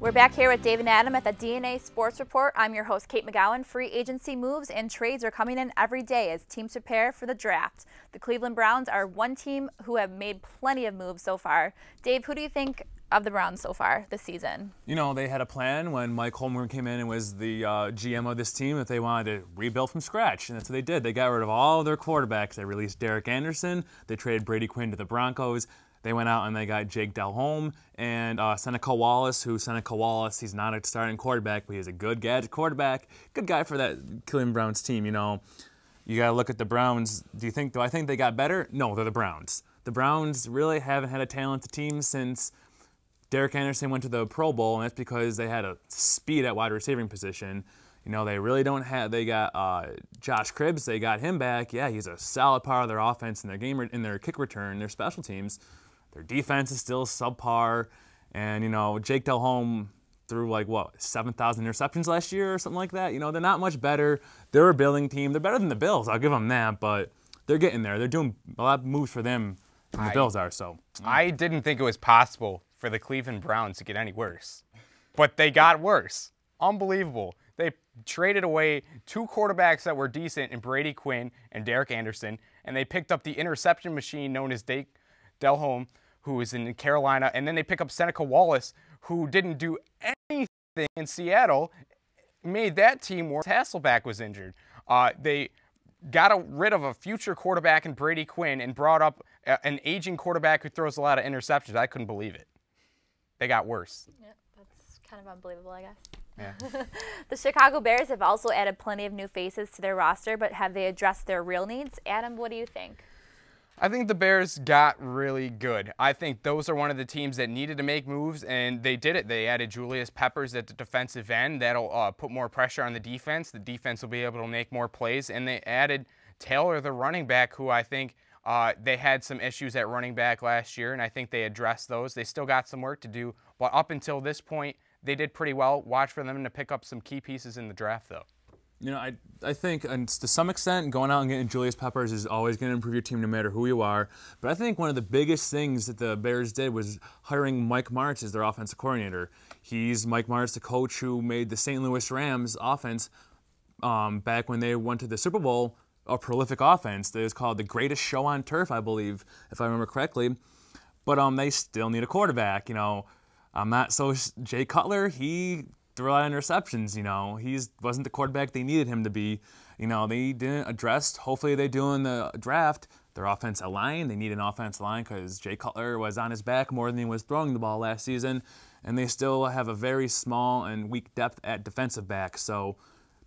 We're back here with Dave and Adam at the DNA Sports Report. I'm your host, Kate McGowan. Free agency moves and trades are coming in every day as teams prepare for the draft. The Cleveland Browns are one team who have made plenty of moves so far. Dave, who do you think of the Browns so far this season? You know, they had a plan when Mike Holmgren came in and was the GM of this team that they wanted to rebuild from scratch, and that's what they did. They got rid of all of their quarterbacks. They released Derek Anderson. They traded Brady Quinn to the Broncos. They went out and they got Jake Delhomme and Seneca Wallace, he's not a starting quarterback, but he's a good gadget quarterback. Good guy for that Cleveland Browns team, you know. You got to look at the Browns. Do I think they got better? No, they're the Browns. The Browns really haven't had a talented team since Derek Anderson went to the Pro Bowl, and that's because they had a speed at wide receiving position. You know, they really don't have. They got Josh Cribbs. They got him back. Yeah, he's a solid part of their offense and their kick return, their special teams. Their defense is still subpar, and you know Jake Delhomme threw like 7,000 interceptions last year or something like that. You know, they're not much better. They're a building team. They're better than the Bills. I'll give them that, but they're getting there. They're doing a lot of moves for them than the Bills are. So I didn't think it was possible for the Cleveland Browns to get any worse, but they got worse. Unbelievable. They traded away two quarterbacks that were decent in Brady Quinn and Derek Anderson, and they picked up the interception machine known as Delhomme, who is in Carolina, and then they pick up Seneca Wallace, who didn't do anything in Seattle, made that team worse. Hasselbeck was injured. They got rid of a future quarterback in Brady Quinn and brought up an aging quarterback who throws a lot of interceptions. I couldn't believe it. They got worse. Yeah, that's kind of unbelievable, I guess. Yeah. The Chicago Bears have also added plenty of new faces to their roster, but have they addressed their real needs? Adam, what do you think? I think the Bears got really good. I think those are one of the teams that needed to make moves, and they did it. They added Julius Peppers at the defensive end. That'll put more pressure on the defense. The defense will be able to make more plays, and they added Taylor, the running back, who I think they had some issues at running back last year, and I think they addressed those. They still got some work to do, but up until this point, they did pretty well. Watch for them to pick up some key pieces in the draft, though. you know, I think, and to some extent, going out and getting Julius Peppers is always going to improve your team no matter who you are. But I think one of the biggest things that the Bears did was hiring Mike Martz as their offensive coordinator. He's Mike Martz, the coach who made the St. Louis Rams offense back when they went to the Super Bowl, a prolific offense that is called the greatest show on turf, I believe, if I remember correctly. But they still need a quarterback. You know, Jay Cutler, he threw a lot of interceptions. You know, he wasn't the quarterback they needed him to be. You know, they didn't address. Hopefully, they do in the draft their offensive line. They need an offensive line because Jay Cutler was on his back more than he was throwing the ball last season, and they still have a very small and weak depth at defensive back. So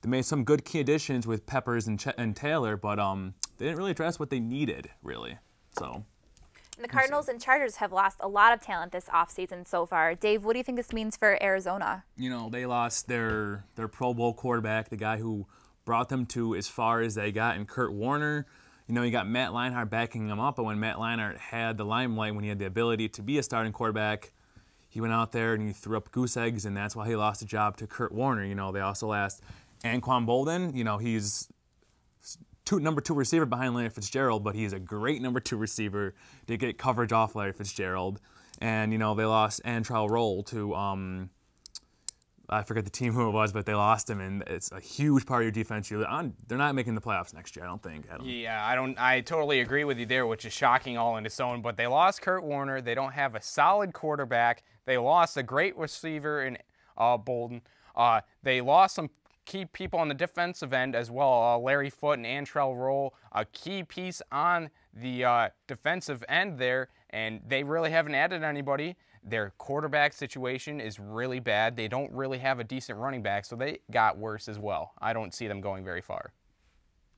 they made some good key additions with Peppers and Taylor, but they didn't really address what they needed, really. So. And the Cardinals and Chargers have lost a lot of talent this offseason so far. Dave, what do you think this means for Arizona? You know, they lost their Pro Bowl quarterback, the guy who brought them to as far as they got in Kurt Warner. You know, you got Matt Leinart backing him up, but when Matt Leinart had the limelight, when he had the ability to be a starting quarterback, he went out there and he threw up goose eggs, and that's why he lost the job to Kurt Warner. You know, they also lost Anquan Bolden. You know, he's number 2 receiver behind Larry Fitzgerald, but he's a great number 2 receiver to get coverage off Larry Fitzgerald. And, you know, they lost Antrell Roll to, I forget the team who it was, but they lost him, and it's a huge part of your defense. They're not making the playoffs next year, I don't think. Yeah, I totally agree with you there, which is shocking all in its own. But they lost Kurt Warner. They don't have a solid quarterback. They lost a great receiver in Bolden. They lost some key people on the defensive end as well, Larry Foote and Antrell Roll, a key piece on the defensive end there, and they really haven't added anybody. Their quarterback situation is really bad. They don't really have a decent running back, so they got worse as well. I don't see them going very far.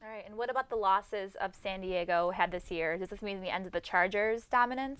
All right, and what about the losses of San Diego had this year? Does this mean the end of the Chargers' dominance?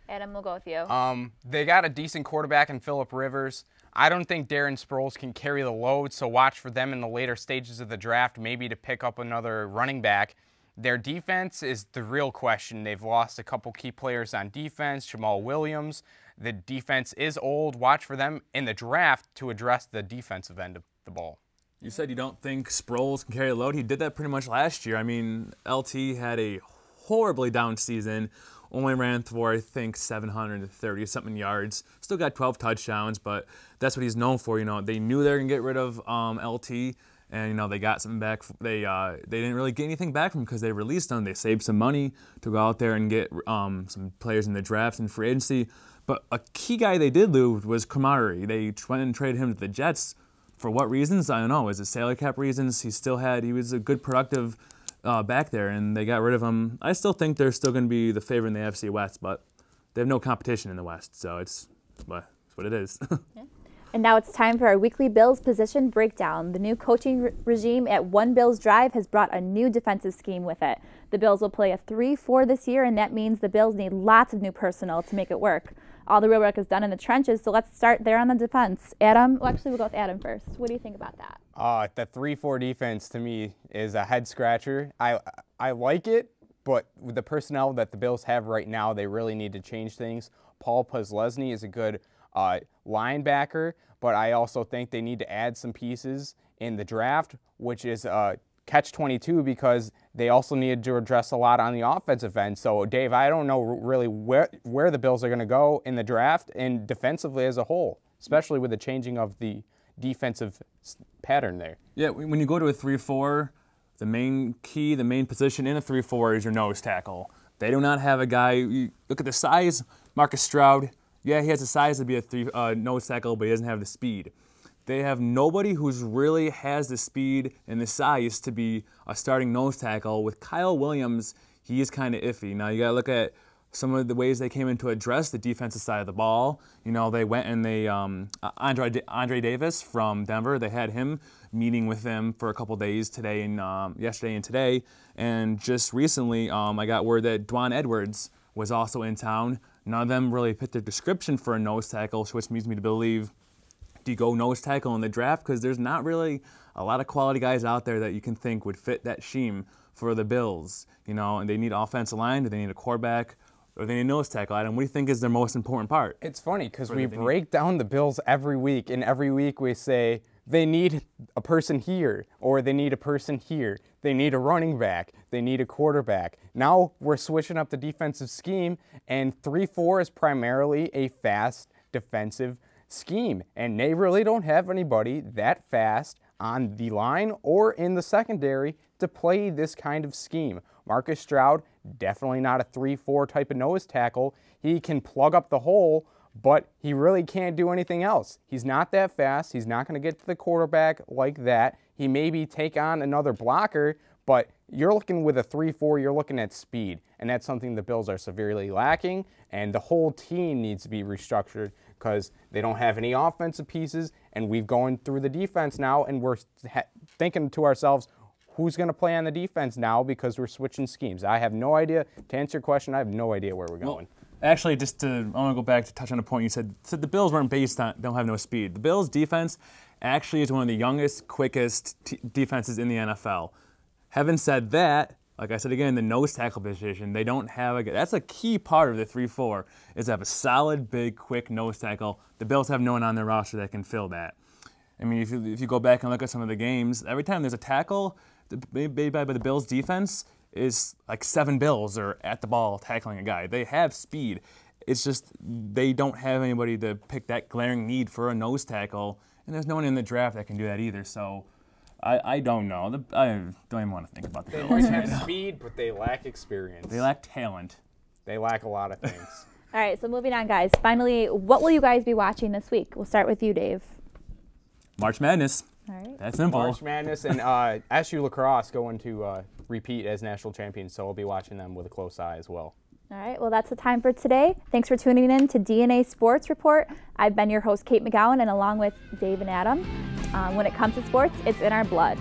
Adam, we'll go with you. They got a decent quarterback in Phillip Rivers. I don't think Darren Sproles can carry the load, so watch for them in the later stages of the draft, maybe to pick up another running back. Their defense is the real question. They've lost a couple key players on defense, Jamal Williams. The defense is old. Watch for them in the draft to address the defensive end of the ball. You said you don't think Sproles can carry the load. He did that pretty much last year. I mean, LT had a horribly down season. Only ran for, I think, 730-something yards. Still got 12 touchdowns, but that's what he's known for. You know, they knew they were going to get rid of LT, and, you know, they got something back. They didn't really get anything back from him because they released him. They saved some money to go out there and get some players in the drafts and free agency. But a key guy they did lose was Kamari. They went and traded him to the Jets. For what reasons? I don't know. Is it salary cap reasons? He was a good, productive back there, and they got rid of him. I still think they're still going to be the favorite in the AFC West, but they have no competition in the West, so it's what it is. Yeah. And now it's time for our weekly Bills position breakdown. The new coaching regime at One Bills Drive has brought a new defensive scheme with it. The Bills will play a 3-4 this year, and that means the Bills need lots of new personnel to make it work. All the real work is done in the trenches, so let's start there on the defense. Adam, well, actually, we'll go with Adam first. What do you think about that? The 3-4 defense, to me, is a head-scratcher. I like it, but with the personnel that the Bills have right now, they really need to change things. Paul Posluszny is a good linebacker, but I also think they need to add some pieces in the draft, which is catch-22 because they also needed to address a lot on the offensive end. So, Dave, I don't know really where the Bills are going to go in the draft and defensively as a whole, especially with the changing of the defensive pattern there. Yeah, when you go to a 3-4, the main position in a 3-4 is your nose tackle. They do not have a guy. You look at the size. Marcus Stroud, yeah, he has the size to be a nose tackle, but he doesn't have the speed. They have nobody who's really has the speed and the size to be a starting nose tackle. With Kyle Williams, he is kind of iffy. Now, you got to look at some of the ways they came in to address the defensive side of the ball. You know, they went and they, Andre Davis from Denver, they had him meeting with them for a couple days today and yesterday and today. And just recently, I got word that Dwan Edwards was also in town. None of them really fit their description for a nose tackle, which leads me to believe, do you go nose tackle in the draft? Because there's not really a lot of quality guys out there that you can think would fit that scheme for the Bills. You know, and they need offensive line, do they need a quarterback, or they need a nose tackle? Adam, what do you think is their most important part? It's funny because we break down the Bills every week, and every week we say they need a person here, or they need a person here. They need a running back. They need a quarterback. Now we're switching up the defensive scheme, and 3-4 is primarily a fast defensive scheme, and they really don't have anybody that fast on the line or in the secondary to play this kind of scheme. Marcus Stroud, definitely not a 3-4 type of nose tackle. He can plug up the hole, but he really can't do anything else. He's not that fast. He's not going to get to the quarterback like that. He maybe take on another blocker, but you're looking with a 3-4, you're looking at speed, and that's something the Bills are severely lacking, and the whole team needs to be restructured because they don't have any offensive pieces, and we've gone through the defense now, and we're thinking to ourselves, who's going to play on the defense now because we're switching schemes? I have no idea. To answer your question, I have no idea where we're going. Well, actually, I want to go back to touch on a point you said the Bills weren't don't have no speed. The Bills' defense actually is one of the youngest, quickest defenses in the NFL. Having said that, like I said again, the nose tackle position, they don't have that's a key part of the 3-4, is to have a solid, big, quick nose tackle. The Bills have no one on their roster that can fill that. I mean, if you go back and look at some of the games, every time there's a tackle made by the Bills' defense is like 7 Bills are at the ball tackling a guy. They have speed. It's just they don't have anybody to pick that glaring need for a nose tackle, and there's no one in the draft that can do that either. So I don't know. I don't even want to think about the Bills. They might have speed, but they lack experience. They lack talent. They lack a lot of things. All right, so moving on, guys. Finally, what will you guys be watching this week? We'll start with you, Dave. March Madness. All right. That's simple. March Madness and SU Lacrosse going to repeat as national champions, so I'll be watching them with a close eye as well. All right, well, that's the time for today. Thanks for tuning in to DNA Sports Report. I've been your host, Kate McGowan, and along with Dave and Adam, when it comes to sports, it's in our blood.